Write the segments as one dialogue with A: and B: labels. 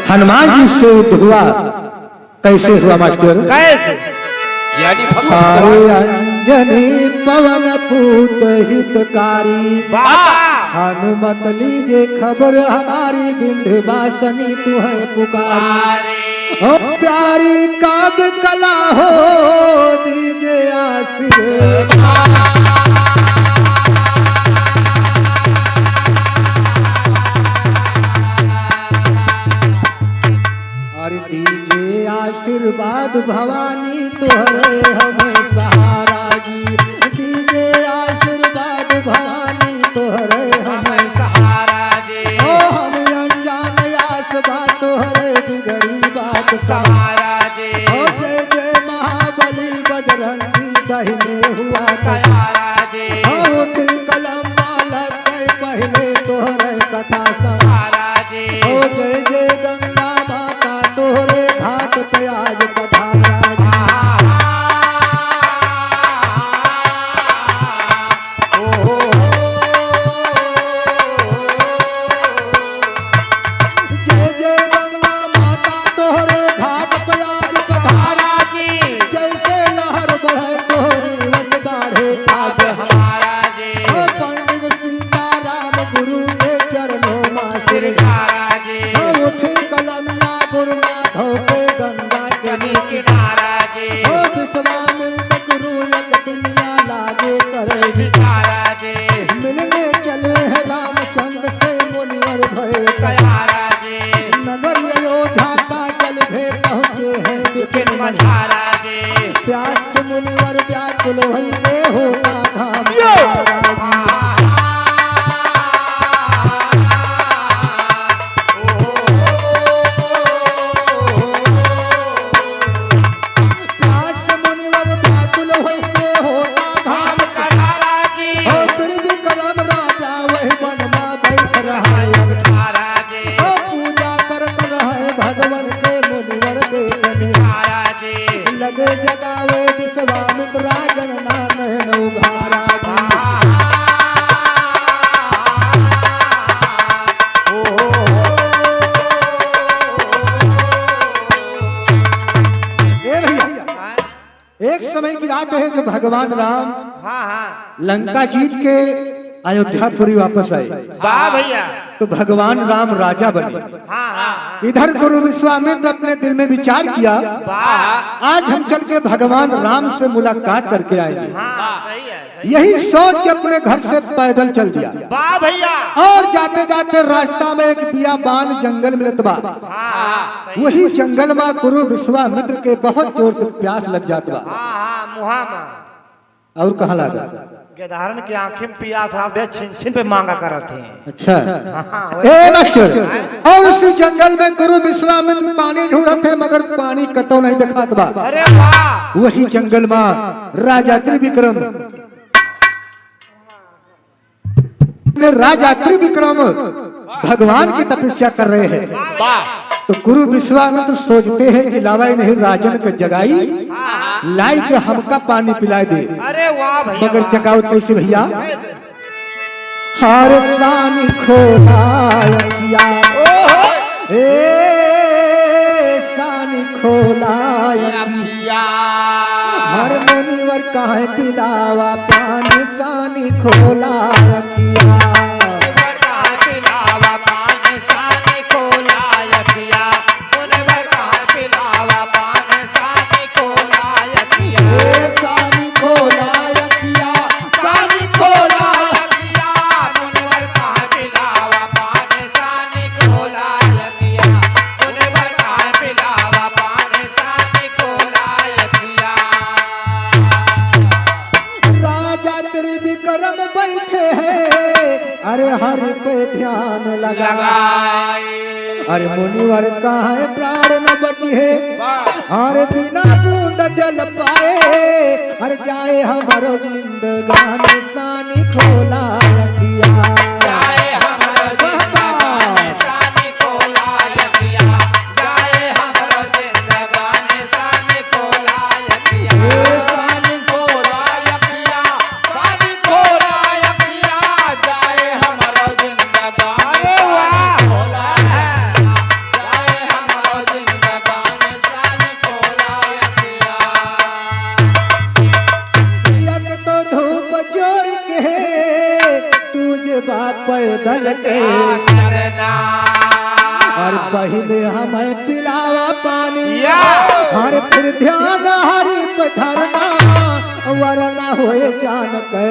A: हनुमान जी से युद्ध हुआ। कैसे हुआ मास्टर?
B: कैसे? यानी
A: हरे अंजनी पवन पूत हितकारी, हनुमत लीजे खबर हमारी, विंध्यवासिनी तू है पुकारी। ओ प्यारी काव्य कला हो दीजे आशीर्वाद, अरे दीजे आशीर्वाद भवानी तोहरे हमें सहारा जी, दीजे आशीर्वाद भवानी तोहरे हमें सहारा जी। ओ हम अनजान आस बात तोहरे बिगड़ी बात सहारा जी। ओ जय जय महाबली बजरंगी दहिने हुआ तैयारा जी। ओ उठी कलम माला के पहले तोहरे कथा सहारा जी। ओ जय जय गंगा माता तोहरे घाट पे आज पधारा जी। जय जय गंगा माता तोहरे घाट पे आज पधारा जी। जैसे लहर बढ़े तोहरी वस गाढ़े आज हमारा जी। ओ पंडित सीताराम गुरु के चरणों में सिर ढारा जी। ओ उठी कलमिया गुरु माधव के गंगा के किनारा जी। ओ विश्वामित्र गुरु एक दुनिया लागे करे भिखारा जी। मिलने चले हैं रामचंद्र से मुनिवर भय तैयारा जी। नगर अयोध्या का चल भे पहुँचे हैं विपिन मझारा जी। प्यास मुनिवर व्याकुल भई दे होता घाम तारा जी। प्यास मुनिवर व्याकुल भई दे होता घाम तारा जी। ओ त्रिविक्रम राजा वही मन में बैठ रहा है तारा जी। ओ पूजा करत रहे भगवान के मुनिवर देखने तारा जी। लगे जगावे विश्वामित्र राजन नानन उघारा जी। ए भैया, एक समय की बात है जब भगवान राम लंका जीत के अयोध्यापुरी वापस आए,
B: वाह भैया।
A: तो भगवान राम राजा बने। इधर गुरु विश्वामित्र अपने दिल में विचार किया, आज हम चल के भगवान राम से मुलाकात करके आएंगे।
B: सही है।
A: यही सोच के अपने घर से पैदल चल दिया।
B: वाह भैया।
A: और जाते जाते रास्ता में एक बियाबान जंगल मिलत बा। वही जंगल में गुरु विश्वामित्र के बहुत जोर से प्यास लग जात बा।
B: मुहा
A: और कहाँ लगा?
B: गेदारन की आंखें में पियास छिन छिन पे मांगा करते हैं।
A: अच्छा ए मास्टर, और उसी जंगल में गुरु विश्वामित्र पानी ढूंढते थे मगर पानी कतौ नहीं दिखात बा।
B: अरे वाह।
A: वही जंगल में राजा त्रिविक्रम भगवान की तपस्या कर रहे हैं। तो गुरु विश्वामित्र सोचते हैं कि लावा नहीं राजन का जगाई लाई के हमका पानी पिला दे।
B: अरे वाह भैया।
A: मगर जगाओ कैसे भैया? हर सानी खोला अखिया, सानी खोला अखिया, हर मुनिवर काहे पिलावा पानी, सानी खोला अखिया। अरे हर पे ध्यान लगाए, अरे मुनिवर कहाँ प्राण न बचे, अरे बिना बूंद जल पाए, अरे जाए हमारो जिंदगानी, सानी खोला रखिया, जाए हमारो जिंदगानी, सानी खोला रखिया, जाए हमारो जिंदगानी, सानी खोला रखिया, सानी खोला रखिया, सानी खोला रखिया, जाए हमारो जिंदगानी, अरे वाह खोला है, जाए दल के
B: चरना
A: और पहले हमें पिलावा पानी
B: या
A: और फिर ध्यान हरि पे धरना वरना होए जान के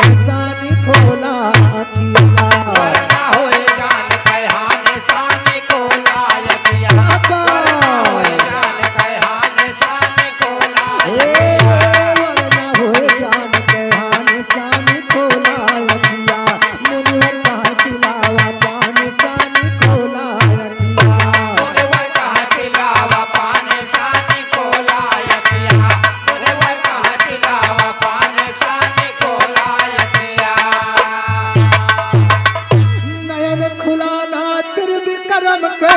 A: निशानी खोला अखिया
B: वरना होए जान कहानी सानी खोला यकिया वरना होए जान कहानी सानी खोला
A: वरना होए जान के निशानी खोला अखिया मुनिवर कहा पिलावा पानी सानी खोला अखिया
B: मुनिवर कहा पिलावा पानी सानी खोला यकिया मुनिवर कहा पिलावा पानी सानी खोला यकिया
A: नयन खुला ना त्रिविक्रम के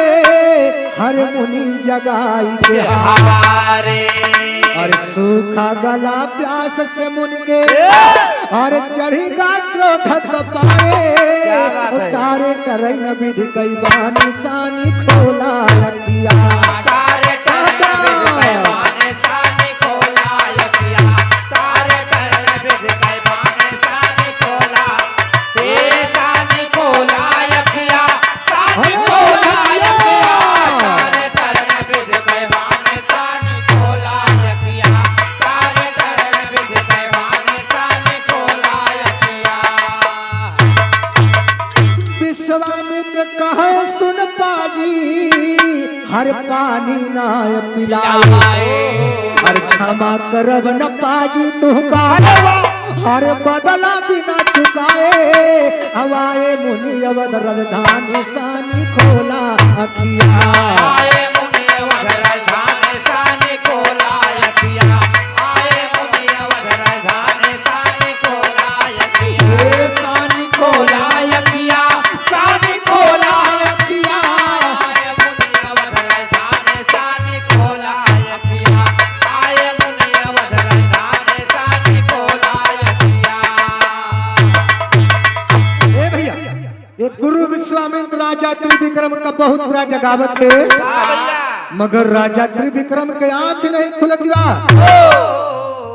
A: हर मुनि जगाई के
B: हमारे
A: और सूखा गला प्यास से मुन के और चढ़ीगा क्रोध कपाए उतारे करे न विधि कई बानी सानी खोला रखिया
B: तारे तारे बिजके सानी खोला यकिया तारे तारे बिजके सानी खोला ए सानी खोला यकिया सानी खोला यकिया तारे तारे बिजके सानी खोला यकिया तारे तारे बिजके सानी खोला यकिया
A: विश्वामित्र कहे सुन पाजी हर पानी नाय पिलाए हर क्षमा करब न पाजी तुहका हर बदला बिना चुकाए हवाए मुनि अवध राजधानी सानी खोला अखिया
B: आए मुनि अवध राजधानी सानी खोला यकिया आए मुनि अवध राजधानी सानी खोला यकिया
A: ए सानी खोला
B: यकिया सानी खोला
A: अखिया
B: आए मुनि अवध राजधानी सानी खोला यकिया आए मुनि अवध राजधानी सानी खोला यकिया
A: ए भैया एक गुरु विश्वामित्र राजा त्रिविक्रम का बहुत बड़ा जगावत है
B: भैया
A: मगर राजा त्रिविक्रम के आंख नहीं खुलत दिया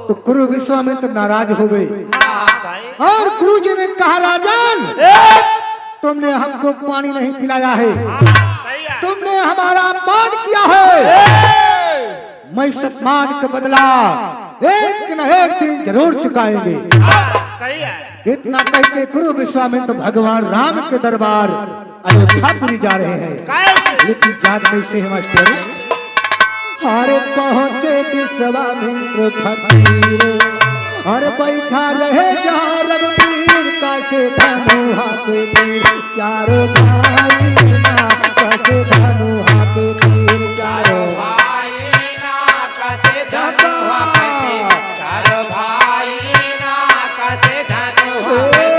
A: तो गुरु विश्वामित्र नाराज हो गए
B: भाई
A: और गुरु जी ने कहा राजन तुमने हमको पानी नहीं पिलाया है
B: सही है
A: तुमने हमारा अपमान किया है मैं इस अपमान का बदला एक न एक दिन जरूर चुकाएंगे
B: सही है
A: इतना कह के गुरु विश्वामित्र भगवान राम के दरबार अयोध्यापुरी जा रहे हैं लेकिन जात कैसे है मास्टर अरे पहुंचे विश्वामित्र फकीर और बैठा रहे जहाँ रघुवीर का से धनु हाथे तीर चारों भाई ना कैसे धनु हाथे तीर चारों
B: भाई ना कसे धनु हाथे चारों भाई ना कसे धनु हाथे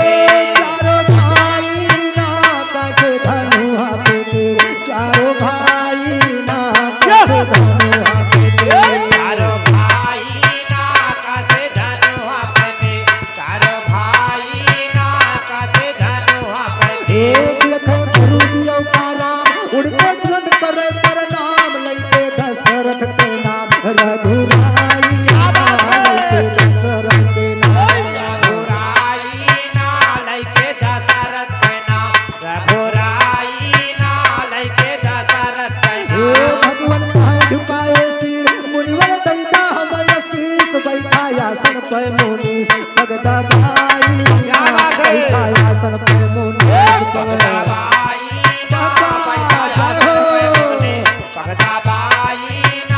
A: चारों भाई ना कैसे धनु हाथे तीर चारों भाई ना कैसे धनु हाथे तीर
B: चारों भाई ना कसे धनु हाथे चारों भाई ना कसे धनु हाथे
A: एक लखे गुरु दियो का राम उड़के तुरंत करे प्रणाम लइके दशरथ के नाम रघुराई लइके दशरथ के नाम
B: रघुराई ना लइके दशरथ के नाम रघुराई ना लइके दशरथ के
A: हे
B: नाम
A: भगवान कहे झुकाए सिर मुनिवर दैदा हम शीस बैठा आसन पे मुनीस भगदा भाई
B: क्या बात है?
A: बैठा आसन पे मुनीस
B: भगता बाई ना बैठा आसन पे मोने भगता बाई ना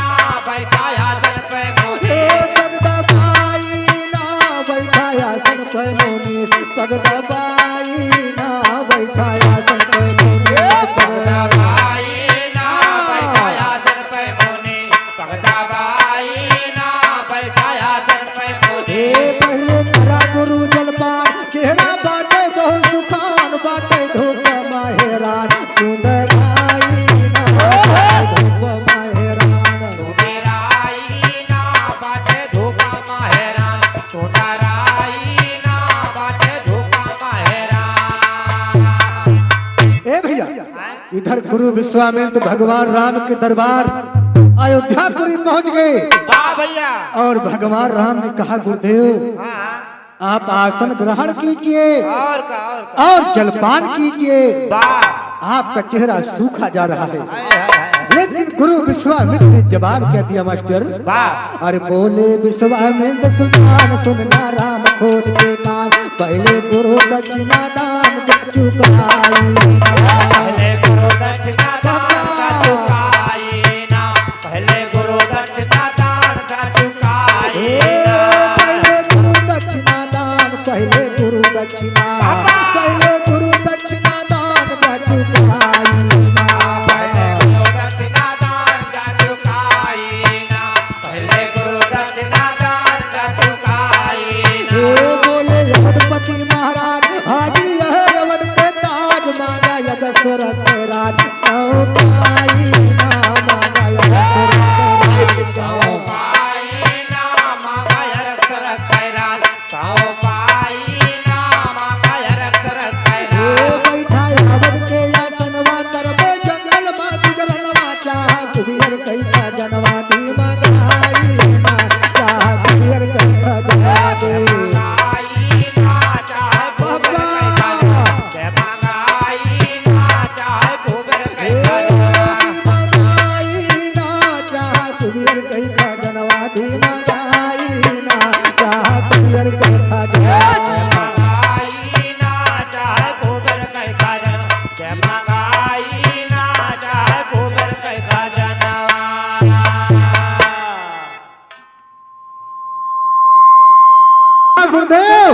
B: बैठा आसन पे मोने
A: हे भगदा भाई ना बैठा आसन पे मुनीस भगदा भाई ना बैठा आसन पे मुनीस
B: भगता बाई ना बैठा आसन पे मोने भगता बाई ना बैठा आसन पे मोने
A: हे पहले करा गुरु जलपान चेहरा बाटे बहुत सुखान बाटे धूप माहेरान सुंदर आई ना धूप माहेरान
B: सुंदराई ना बाटे धोखा माहेरान सुंदराई ना बाटे धोखा माहेरान
A: ए भैया इधर गुरु विश्वामित्र भगवान राम के दरबार अयोध्यापुरी पहुंच गए
B: वाह भैया
A: और भगवान राम ने कहा गुरुदेव
B: हाँ
A: आप आसन ग्रहण कीजिए
B: और का
A: और जलपान कीजिए।
B: वाह
A: आपका चेहरा सूखा जा रहा है।
B: हाय हाय हाय
A: लेकिन गुरु विश्वामित्र ने जवाब क्या दिया मास्टर?
B: वाह
A: अरे बोले विश्वामित्र सुजान सुनना राम खोल के कान, पहले गुरु दक्षिणा दान दे चुकाई।
B: पहले गुरु दक्षिणा दान का चुकाई ना, पहले गुरु दक्षिणा दान का चुकाई
A: पहले गुरु दक्षिणा दान, पहले गुरु दक्षिणा, पहले गुरु दक्षिणा दान का चुकाई।
B: पहले गुरु दक्षिणा दान का चुकाई ना, पहले गुरु दक्षिणा दान का चुकाई ना।
A: बोले यमपति महाराज हाजिर है यमन के ताज, मांगा यद दशरथ राज सौपाई ना, मांगा यद दशरथ राज
B: पाई ना मांगा अक्षर कैरान, सौ पाई ना मांगा अक्षर कैरान।
A: बैठा यावत के आसनवा करबे जंगल मा गुजरनवा, चाह कुबेर कई का जनवा दी मंगाई ना, चाह कुबेर कई का जनवा दे।
B: मंगाई ना चाहे कुबेर कैसा, जय मंगाई ना चाहे कुबेर कैसा।
A: मंगाई ना चाह कुबेर कई का जनवा दी मंगाई ना, चाह कुबेर कई का जनवा दे।
B: मंगाई ना चाहे कुबेर कैसा जन, जय मंगाई ना चाहे कुबेर कैसा जनवा।
A: गुरुदेव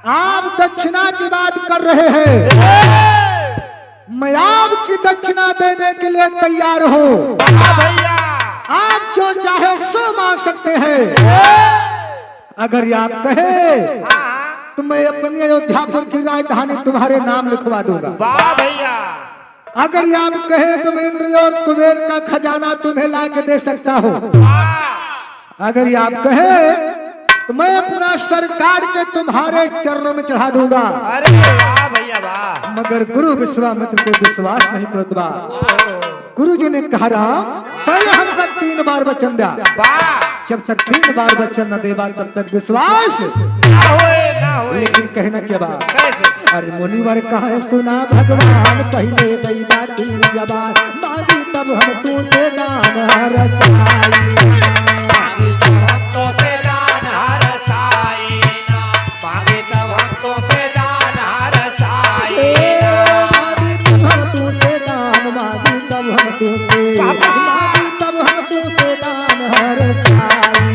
A: आप दक्षिणा की बात कर रहे हैं, मैं आपकी दक्षिणा देने के लिए तैयार हूँ।
B: हाँ भैया
A: आप जो चाहे सो मांग सकते हैं। अगर आप कहे तो मैं अपनी अयोध्यापुर की राजधानी तुम्हारे नाम लिखवा दूंगा।
B: वाह भैया
A: अगर आप कहे तो मैं इंद्र और कुबेर का खजाना तुम्हें ला के दे सकता हूँ।
B: वाह
A: अगर आप कहे तो मैं अपना सर काट के तुम्हारे चरणों में चढ़ा दूंगा।
B: अरे वाह भैया वाह।
A: मगर गुरु विश्वामित्र को विश्वास नहीं पड़ता। गुरु जी ने कहा राम पहले हमका 3 बार वचन दिया,
B: वाह
A: जब तक 3 बार वचन न देवा तब तक विश्वास
B: ना होए
A: लेकिन कहना क्या बात?
B: कैसे?
A: अरे मुनिवर कहा सुना भगवान, पहले दैदा 3 जबान, मांगी तब हम तू से दान रसाई।
B: मांगी तब हम तो से दान हर साई ना, मांगी तब हम तो से दान हर साई ना।
A: मांगी तब हम तू से दान, मांगी तब हम तू से, मांगी तब हम तू से दान हर साई।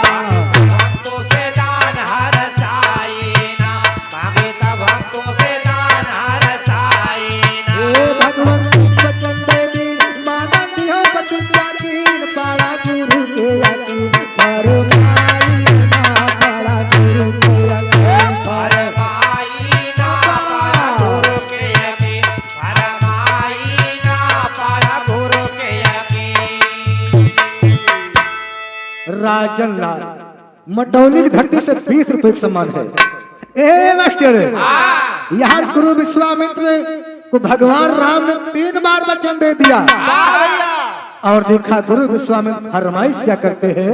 B: मांगी तब हम तो से दान हर साई ना, मांगी तब हम तो से दान हर साई ना।
A: भगवान वचन दे दी मांगा दिया प्रतिज्ञा कीन, पाड़ा गुरु के यकीन फरमाई ना, पाड़ा गुरु के यकीन
B: फरमाई ना पाया गुरु के यकीन, फरमाई ना पाया गुरु के यकीन।
A: राजन लाल मटौली की धरती से 20 रुपए का सम्मान है। ए मास्टर यार गुरु विश्वामित्र को भगवान राम ने 3 बार वचन दे दिया
B: वाह भैया
A: और देखा गुरु विश्वामित्र फरमाइश क्या करते हैं।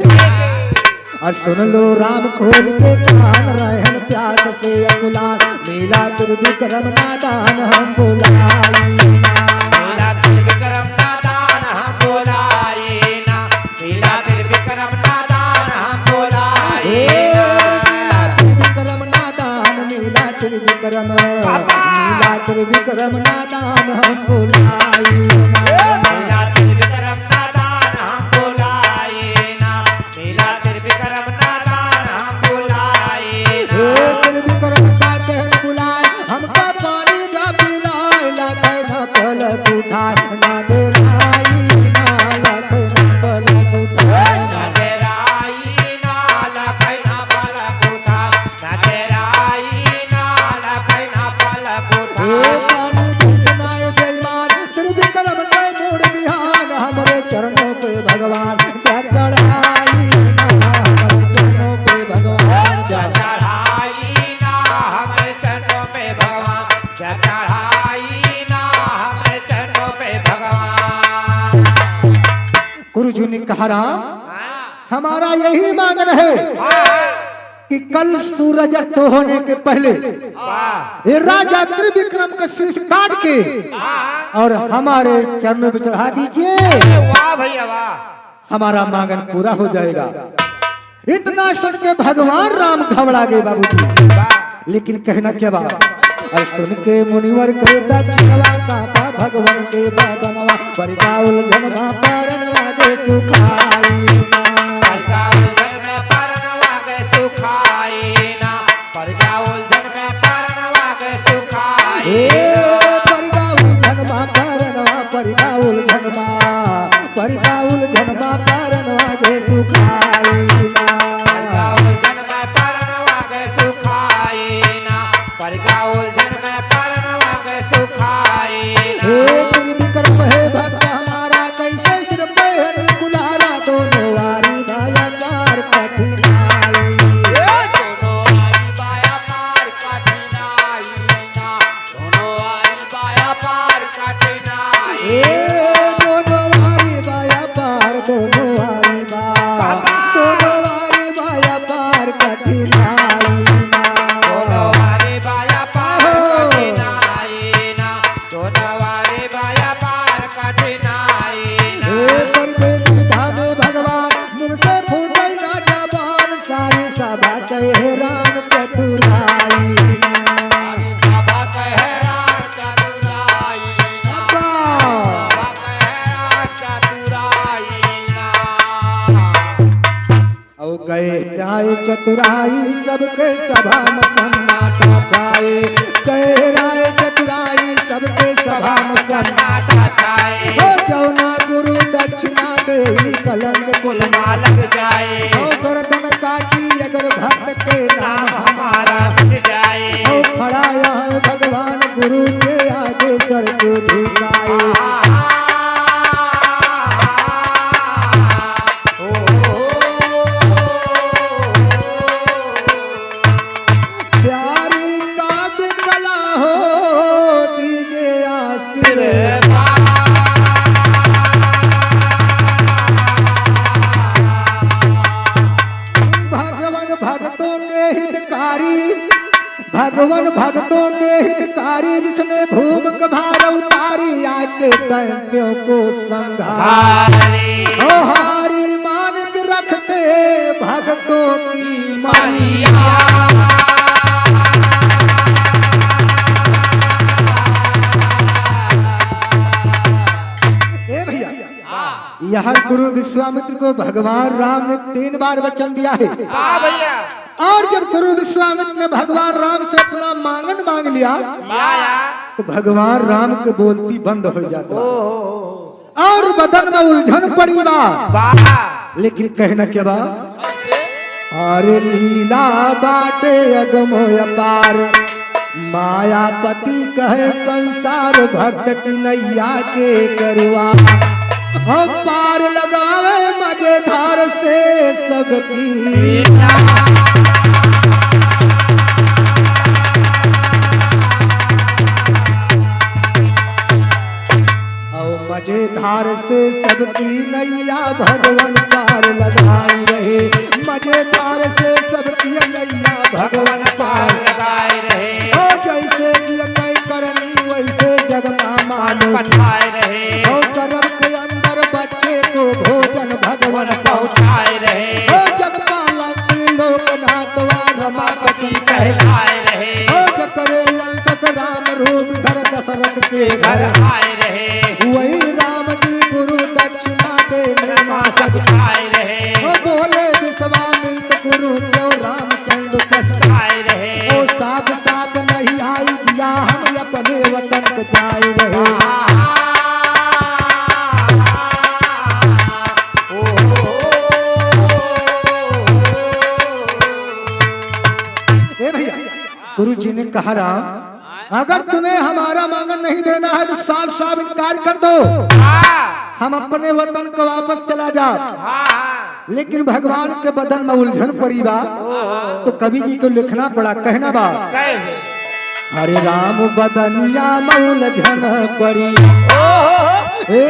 A: और सुन लो राम खोल के कान, रहन प्यास से अकुलान, लीला त्रिविक्रम नादान हम बुलाई।
B: लीला त्रिविक्रम नादान हम बोलाई ना, लीला त्रिविक्रम नादान हम बोलाई
A: लीला त्रिविक्रम नादान, लीला त्रिविक्रम, लीला त्रिविक्रम नादान हम बुलाई।
B: लीला त्रिविक्रम नादान हम बोलाई ना, लीला त्रिविक्रम नादान हम बोलाई ना।
A: त्रिविक्रम का कहन बुलाए, हमका पानी दा पिलाए, लखन पलक उठाए ना डेराई ना, लखन पलक उठाए ना।
B: नटेराई ना लखैना पलक उठा, नटेराई ना लखैना पलक उठा।
A: पानी दिसनाए बेईमान, त्रिविक्रम के मूड बिहान, हमरे चरणों पे भगवान क्या चढ़ाई ना, हमारे चरणों पे भगवान क्या
B: चढ़ाई ना हमारे चरणों पे भगवान, चढ़ाई ना हमारे चरणों पे भगवान।
A: गुरु जी ने कहा राम हमारा यही मांगन है कि कल सूरज अस्त होने के पहले
B: वाह
A: ये राजा त्रिविक्रम का शीश काट के और हमारे चरणों पे चढ़ा दीजिए,
B: वाह भैया वाह।
A: हमारा मांगन पूरा हो जाएगा। इतना सुन के भगवान राम घबरा गए बाबूजी, लेकिन कहना क्या बात। और सुन के मुनिवर के दक्षिणवा का भगवान के बदनवा परिका उलझनवा परनवा के सुखाई
B: परका उलझन में परनवा के सुखाई ना, परका उलझन में परनवा के सुखाई।
A: परिका उलझनवा परनवा परिका उलझनवा परिका उलझनवा परनवा के सुखाई
B: परका उलझन में परनवा के सुखाई ना, परका उलझन में परनवा के सुखाई ना।
A: त्रिविक्रम है भक्त हमारा कैसे सिर पे है गुलारा दोनों वारी भाया कार कठिनाई।
B: दोनों वारी बाया पार कठिनाई ना, दोनों वारी बाया पार कठिनाई।
A: दोनों वारी भाया पार दोनों वारी दोनों वारी भाया पार कठिनाई
B: दोनों वारी बाया पार कठिनाई ना, दोनों वारी बाया पार कठिनाई ना।
A: पर दुविधा में भगवान मुझसे फूटे ना जबान सारी सभा कहे राम चतुराई
B: सभा कहे राम चतुराई ना, सभा कहे राम चतुराई ना।
A: औ गए राय चतुराई सबके सभा में सन्नाटा छाए गए राय चतुराई सबके सभा में
B: सन्नाटा छाए।
A: हो जौना गुरु दक्षिणा दे कलंक कुल माल
B: लग जाए
A: हो गर्दन काटी अगर भक्त के नाम हमारा
B: मिट जाए।
A: हो खड़ा यहाँ भगवान गुरु के आगे सर को झुकाए प्यारी काव्य कला हो दीजिए आशीर्वाद भगवान भक्तों के हितकारी भगवान भक्तों के हितकारी जिसने भूमि भार उतारी आके दैत्यों को संघारी ओ हारी मानिक रखते भक्तों की मारिया ए भैया यहाँ गुरु विश्वामित्र को भगवान राम ने 3 बार वचन दिया है
B: हाँ भैया
A: और जब गुरु विश्वामित्र ने भगवान राम से अपना मांगन मांग लिया तो भगवान राम के बोलती बंद हो जाता और बदन में उलझन पड़ी बा लेकिन कहना क्या बा अरे लीला बाटे अगमो अपार मायापति कहे संसार भक्त की नैया के करुआ हम पार लगावे मजेदार से सबकी मजेदार से सबकी नैया भगवान पार लगाई रहे मजेदार से सबकी नैया भगवान पार
B: लगाए रहे।
A: ओ जैसे जिय करनी वैसे जगमा मानो
B: पठाए रहे
A: ओ करम के अंदर बच्चे को भोजन भगवान
B: पहुँचाए रहे।
A: ओ जगपाला लोकनाथ वा रमापति
B: कहलाए रहे
A: ओ जकरे लंसत राम रूप धर दशरथ के घर
B: आए रहे
A: वही राम जी गुरु दक्षिणा देने मासक
B: आए रहे
A: ओ बोले विश्वामित्र गुरु क्यों रामचंद्र पछताए
B: रहे।
A: ओ साफ साफ नहीं आई दिया हम अपने वतन को जाए रहे ए भैया गुरु जी ने कहा राम अगर तुम्हें हमारा मांगन नहीं देना है तो साफ साफ इनकार कर दो हम अपने वतन को वापस चला जाओ लेकिन भगवान के बदन में उलझन पड़ी बा तो कवि जी को लिखना पड़ा कहना बा हरे राम बदनिया मौलझन पड़ी ए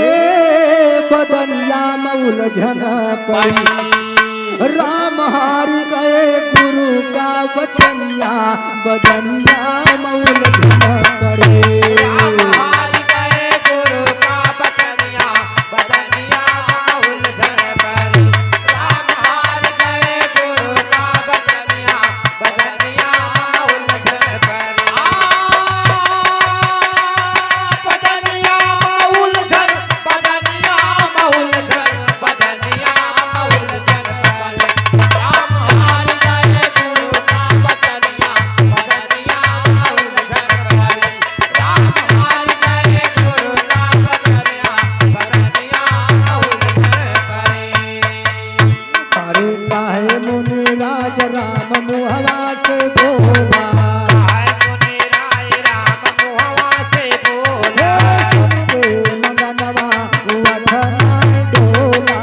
A: बदनिया मौलझन पड़ी राम हार गए गुरु का वचनिया बदनिया मौल धन पड़े
B: हार गए गुरु का बचनिया बदनिया उलझन पड़े राम हार गए गुरु का बचनिया बदनिया उलझन पड़े बदनिया उलझन बदनिया उलझन बदनिया उलझन पड़े राम हार गए गुरु का बचनिया बदनिया उलझन पड़े राम हार गए गुरु का बचनिया बदनिया उलझन पड़े
A: अरे काहे मुनि राज राम मुहवा से बोला
B: हाय मुनि राय राम मुहवा से बोला
A: हे सुन के मगनवा वठना डोला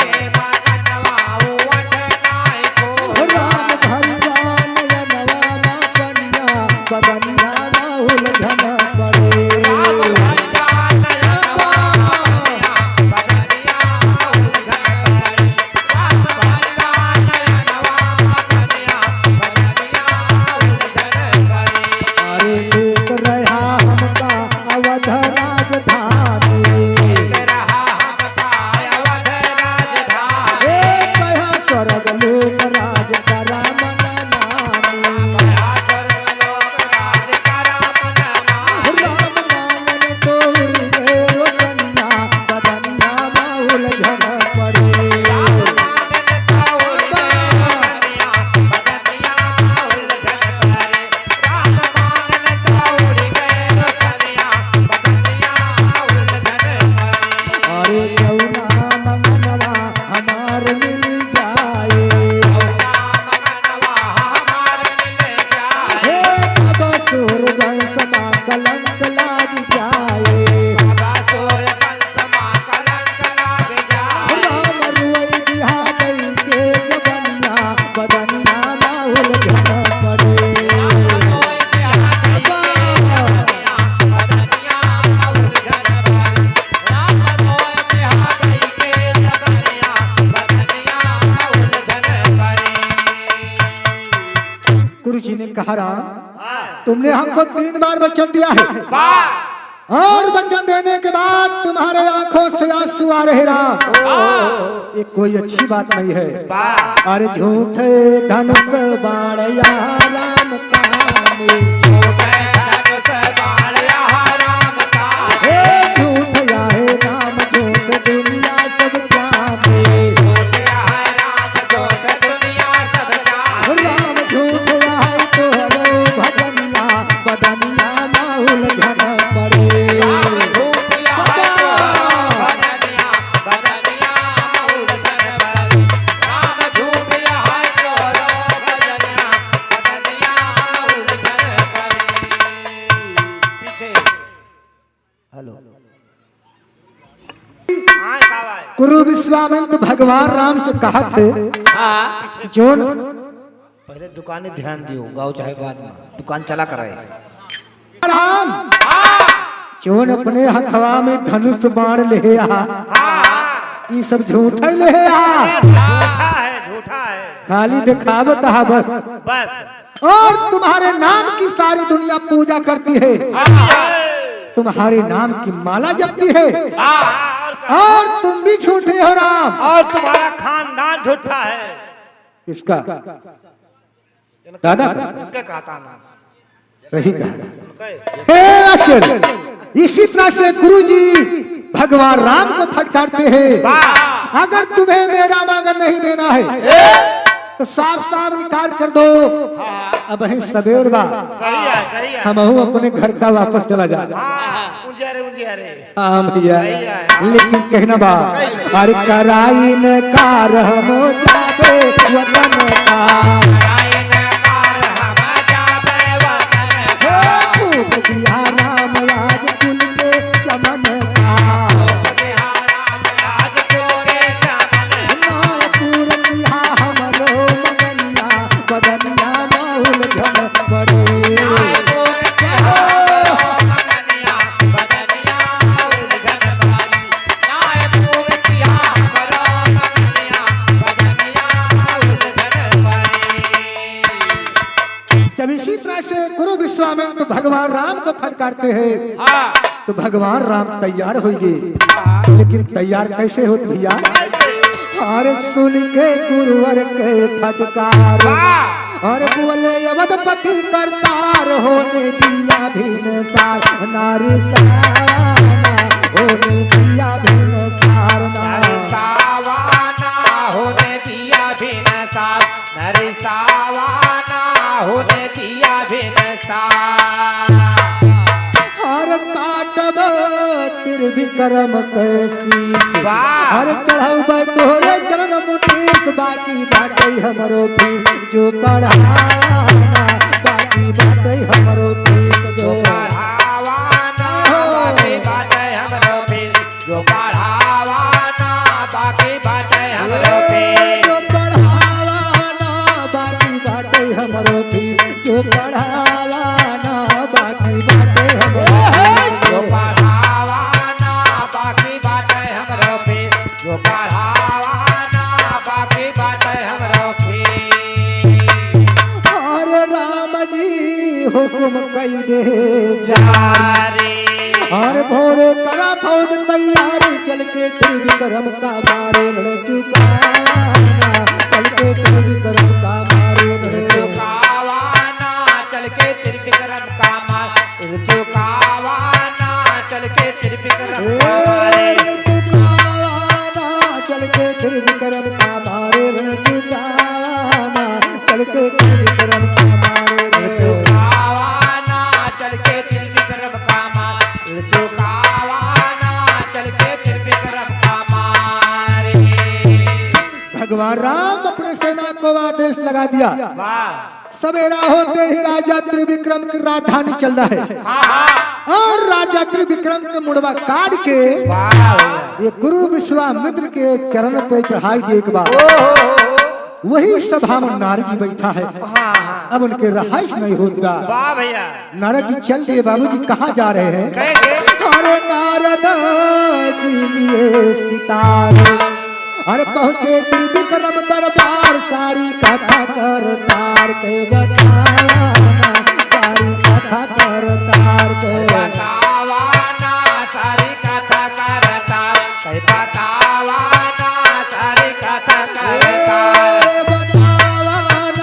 B: हे मगनवा उवट नाय को
A: राम भरी गान यनवा मापनिया बदनिया माहुल धन पड़े
B: राम भजन नयनवा बदनिया बदनिया उलझन पड़े राम भजन नयनवा बदनिया बदनिया उलझन पड़े
A: अरे देख रहा हमका अवध राजधानी
B: रहा हमका अवध राजधानी
A: हे कहा स्वर्ग लोक राज करा मन मानी
B: भया स्वर्ग लोक राज करा मन मानी
A: राम मांगन तोड़ी गए रोशनिया बदनिया माहुल झन पड़े
B: मांगन तोड़ गए बदनिया बदनिया उलझन पड़े राम मांगन तोड़ गए बदनिया बदनिया उलझन पड़े
A: अरे जौना मंगनवा हमार मिल जाए
B: मगनवा हमार मिल जाए
A: हे तब सुर वंश मा कलंक लाग जाए
B: बासुर वंश मां कलंक लाग जाए
A: राम रुई दिहा गई के जबनिया बदनिया माहुल झन पड़े गुरु जी ने कहा राम तुमने हमको 3 बार वचन दिया है और वचन देने के बाद तुम्हारे आंखों से आंसू आ रहे राम ये कोई अच्छी बात नहीं है अरे झूठे धनुष बाण या राम ताने हे झूठ या है राम झूठ दुनिया सब जाने राम झूठ या है तोहरो भजनिया बदनिया माहुल झन पड़े
B: हेलो
A: गुरु विश्वामित्र भगवान राम से कहा थे जोन
C: पहले दुकानें ध्यान दियो गाँव चाहे बाद में दुकान चला कराए
A: राम जोन अपने हथवा में धनुष बाण ले आ ये सब झूठा ही ले आ
C: झूठा है
A: खाली दिखावत है बस
C: बस
A: और तुम्हारे नाम की सारी दुनिया पूजा करती है तुम्हारे नाम की माला जपती है और तुम भी झूठे हो राम
C: और तुम्हारा खानदान झूठा है
A: किसका दादा का
C: उनके कहता ना
A: सही कहा हे मास्टर इसी तरह से गुरु जी भगवान राम को फटकारते हैं अगर तुम्हें मेरा मांगन नहीं देना है तो साफ साफ निकाल कर दो अब है सवेर बा
C: सही है
A: हम अपने घर का वापस चला जा
C: उंजियारे
A: हाँ भैया लेकिन कहना बा अरे कराइन कार हम जाबे वतन का फूट दिया राम आज कुल के चमन का नायपुर दिया हमरो मगनिया बदनिया माहुल झन पड़े
B: बदनिया
A: विश्वामित्र भगवान राम को फटकारते हैं।
B: हाँ
A: तो भगवान राम तैयार हो गए, लेकिन तैयार कैसे होते भैया? अरे सुन के गुरुवर के फटकार, और बोले अवधपति करतार, होने दिया भिनसार नारी सावाना, होने दिया भिनसार नारी
B: सावाना, होने दिया भिनसार नरी सावाना, होने दिया भिनसार।
A: हर काटब त्रिविक्रम कैसी,
B: वाह।
A: हर चढ़ाऊ तोरे चरण मुनीस, बाकी बाटे हमरो फीस जो बढ़ाना, बाकी बाटे हमरो फीस जो
B: बढ़ावाना, बाकी बाटे हमरो फीस जो बढ़ावाना, बाकी बाटे हमरो फीस
A: जो बढ़ावाना, बाकी बाटे हमरो फीस जो बढ़ावाना, बाकी बाटे हमरो
B: जो बढ़ावाना, बाकी बाटे हमरो फीस जो बढ़ावाना, बाकी बाटे हमरो फीस।
A: और राम जी हुक्म कई दे
B: जारी
A: और भोरे करा फौज तैयारी, चल के त्रिविक्रम का मारे रण चुकाना, चल के त्रिविक्रम का मारे रण
B: चुकावाना, चल के त्रिविक्रम का मार चुकावाना, चल के त्रिविक्रम का मारे
A: चुकाना, चल के त्रिविक्रम का मारे रण चुकाना, चल के त्रिविक्रम का मारे रण
B: चुकावाना, चल के त्रिविक्रम का मार चुकावाना, चल के त्रिविक्रम का मारे।
A: भगवान राम अपने सेना को आदेश लगा दिया।
B: वाह
A: सवेरा होते ही राजा त्रिविक्रम की राजधानी चल रहा है,
B: हाँ हाँ
A: और राजा त्रिविक्रम के मुड़वा काट के
B: वाह
A: ये गुरु विश्वामित्र के चरण पे चढ़ाई दे। एक बार वही सभा में नारद जी बैठा है, अब उनके रहाइश नहीं होता।
B: वाह भैया
A: नारद जी चल दिए। बाबूजी कहाँ जा रहे हैं?
B: कैसे
A: अरे नारद जी लिए सितारे, अरे पहुँचे त्रिविक्रम दरबार, सारी कथा कर तार के बताना, सारी कथा कर तार के
B: बतावाना, सारी कथा करता कई बतावाना, सारी कथा करता
A: बतावाना,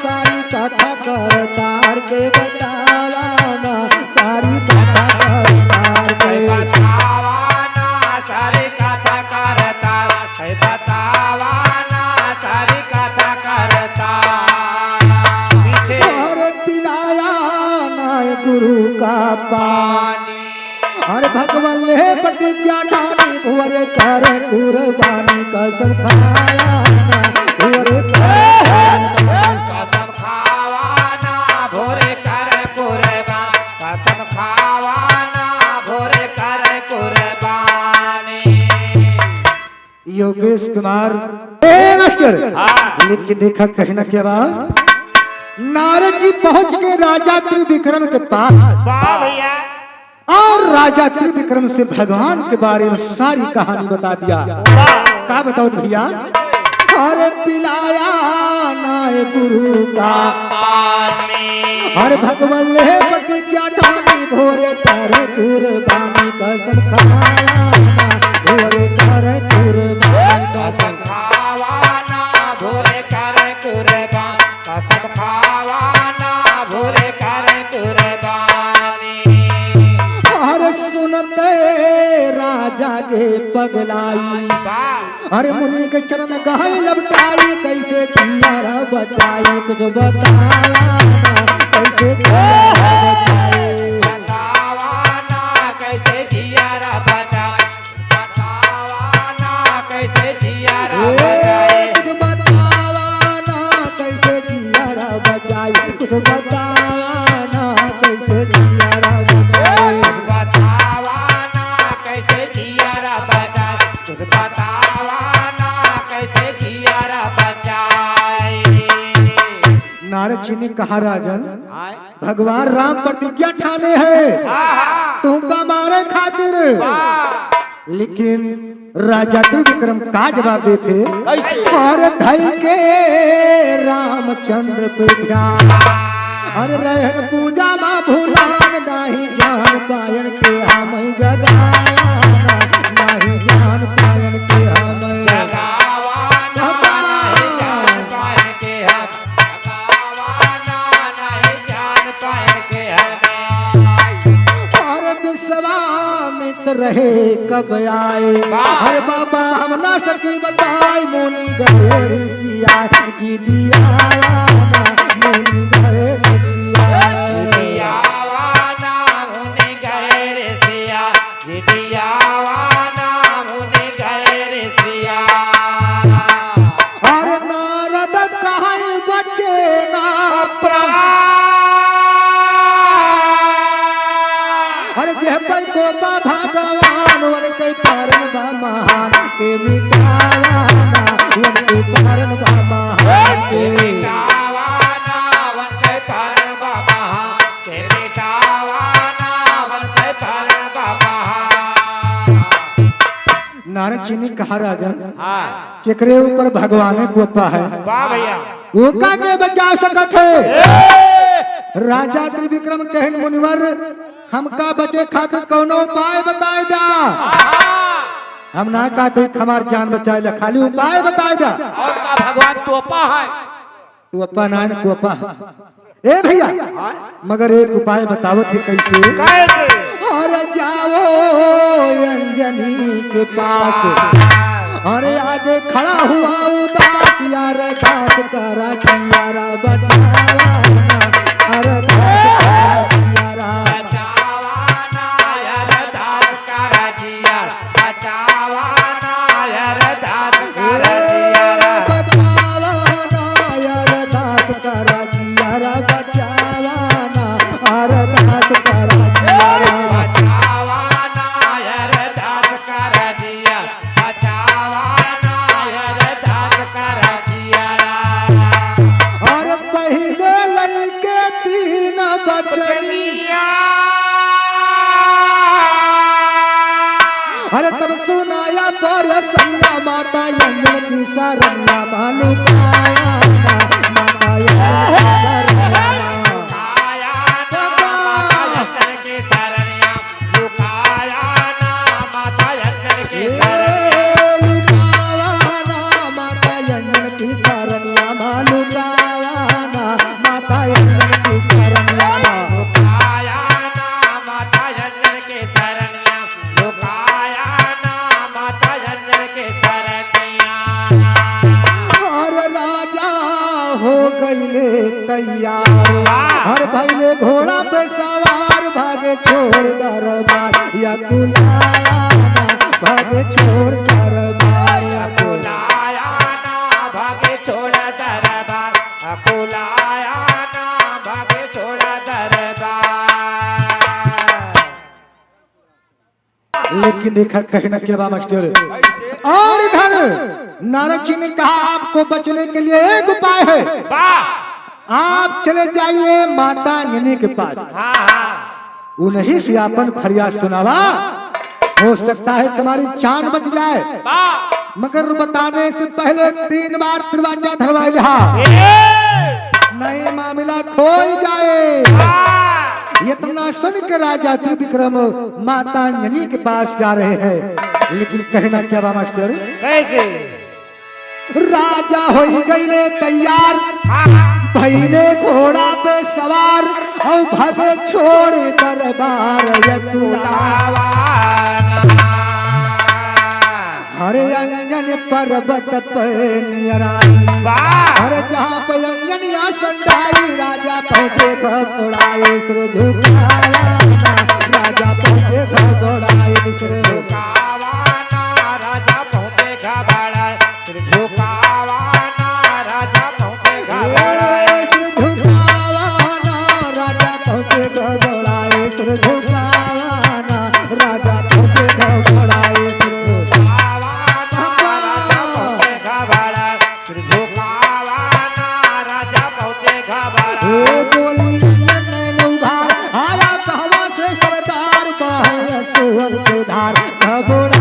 A: सारी कथा कर तार के बतावाना, सारी कथा कर तार
B: कई
A: के
B: बतावाना, सारी कथा करता कई बतावाना, सारी कथा करता। पीछे
A: और पिलाया नाय गुरु का पानी, हर भगवान ने प्रतिज्ञा ठानी, भुवर कर कुर्बानी कसम खाया ना, भुवर कर
B: कसम खावाना, भोरे कर कुर्बान, कसम खावाना, भोरे कर कुर्बानी।
A: योगेश कुमार ए मास्टर लिख के देखा कहीं ना क्या बात। नारद जी पहुंच गए राजा त्रिविक्रम के पास,
B: वाह भैया
A: और राजा त्रिविक्रम से भगवान के बारे में सारी कहानी बता दिया। क्या बताओ भैया? अरे पिलाया नाय गुरु का
B: पानी,
A: हर भगवान ने प्रतिज्ञा ठानी, भोरे कर कुर्बानी कसम खाना, भोरे कर कुर्बानी
B: कसम खावाना, भोरे कर कुर्बान, कसम खावाना, भोरे कर कुर्बानी।
A: हर सुनते राजा के पगलाई,
B: वाह
A: हर मुनि के चरण गहाई लपटाई, कैसे किया रा बचाई कुछ बताया ना, कैसे किया रा बचाई
B: बतावाना, कैसे जियारा बचा, बतावाना, कैसे जियारा बचाए,
A: कुछ बतावाना, कैसे किया रा बचाई कुछ बतावाना, कैसे किया रा बचाई
B: बतावाना, कैसे जियारा बचा, कुछ बतावाना, कैसे जियारा बचाए।
A: नारद जी ने कहा राजन भगवान राम प्रतिज्ञा ठाने हैं तुमका मारे खातिर, लेकिन राजा त्रिविक्रम का जवाब देते और धई के रामचंद्र पे ध्यान, अरे रहन पूजा माँ भूलान नाही जान पायन के हम जगाना नाही जान पायन के हम
B: जगावाना नहीं जान पाए के हम जगावाना नहीं जान पाए के हमें
A: और विश्वामित्र रहे कब आए अरे बाबा हम ना सकी बताए मुनि गए ऋषिया जी दिया मुनि गए ऋषिया
B: दियावाना मुनि गए ऋषिया दियावाना मुनि गए ऋषिया
A: अरे नारद कहाँ बचे ना अरे जे पे गोपा भगवान वन के पारन बा महान के मिटावाना वन के पारन बा महान के
B: मिटावाना वन के पारन बा महान के मिटावाना वन के पारन बा महान
A: नारद जी ने कहा राजन
B: हाँ
A: केकरे ऊपर भगवान गोपा है
B: वाह भैया
A: ओका के बचा सकत है राजा त्रिविक्रम कहन मुनिवर हमका बचे खातिर कौनो उपाय बताए दा हम ना कहते हमार जान बचाए ला खाली उपाय बताए दा
B: और का भगवान तोपा है
A: तू अपा नान को अपा ए भैया मगर एक उपाय बताओ थे कैसे
B: कैसे
A: और जाओ अंजनी के पास अरे आगे खड़ा हुआ उदास यार दास करा कियारा बचावा अरे दास करा कियारा
B: बचावाना यार दास करा जिया बचावाना यार दास करा जिया
A: बचावा यार दास करा कियारा बचावाना अरे दास करा कियारा
B: बचावाना यार दास करा जिया बचावाना यार दास करा जिया
A: और पहले लड़के तीन बचनी अरे तब सुनाया पर सन्ना माता यंजन की शरणा मानुकाया माता यंजन की शरणा माता यंजन की शरणा मानुकाया माता यंजन की शरणा और राजा हो गईले तैयार हर भैले घोड़ा पे सवार भागे छोड़ दरबार या कुलायाना भागे छोड़ दरबार या
B: कुलायाना भागे छोड़ दरबार कुलायाना भागे छोड़ दरबार
A: लेकिन देखा कहना क्या बा मास्टर और इधर नारद जी ने कहा आपको बचने के लिए एक उपाय है
B: वाह
A: आप चले जाइए माता अंजनी के पास
B: हाँ हाँ
A: उन्हीं से अपन फरियाद सुनावा हो सकता है तुम्हारी जान बच जाए
B: वाह
A: मगर बताने से पहले 3 बार दरवाजा धरवा लिहा नहीं मामला खो ही जाए इतना सुन के राजा त्रिविक्रम माता अंजनी के पास जा रहे हैं लेकिन कहना क्या बा मास्टर
B: कैसे
A: राजा हो गईले तैयार भैले घोड़ा पे सवार और भगे छोड़ दरबार यतुला हरे अंजन पर्वत पे नियराई हरे जहाँ पे अंजनिया संडाई राजा पहुँचे घोड़ाए सिर झुकावाना राजा पहुँचे घोड़ाए सिर
B: झुकावाना राजा पहुँचे घबराए सिर झुकावाना राजा पहुँचे घबराए
A: सिर झुकावाना राजा पहुँचे घोड़ाए सिर झुकावाना राजा पहुँचे घोड़ाए सिर
B: झुकावाना राजा पहुँचे घबराए सिर झुकावाना राजा पहुँचे घबराए
A: बोली नैन उघार आया कहवा से सरदार बहन सुअर के धार घबरा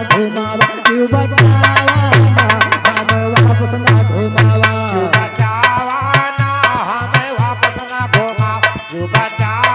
A: घुमावा क्यों बचावाना हमें वापस ना घुमावा
B: बचावा ना हमें वापस ना घुमा, बचावा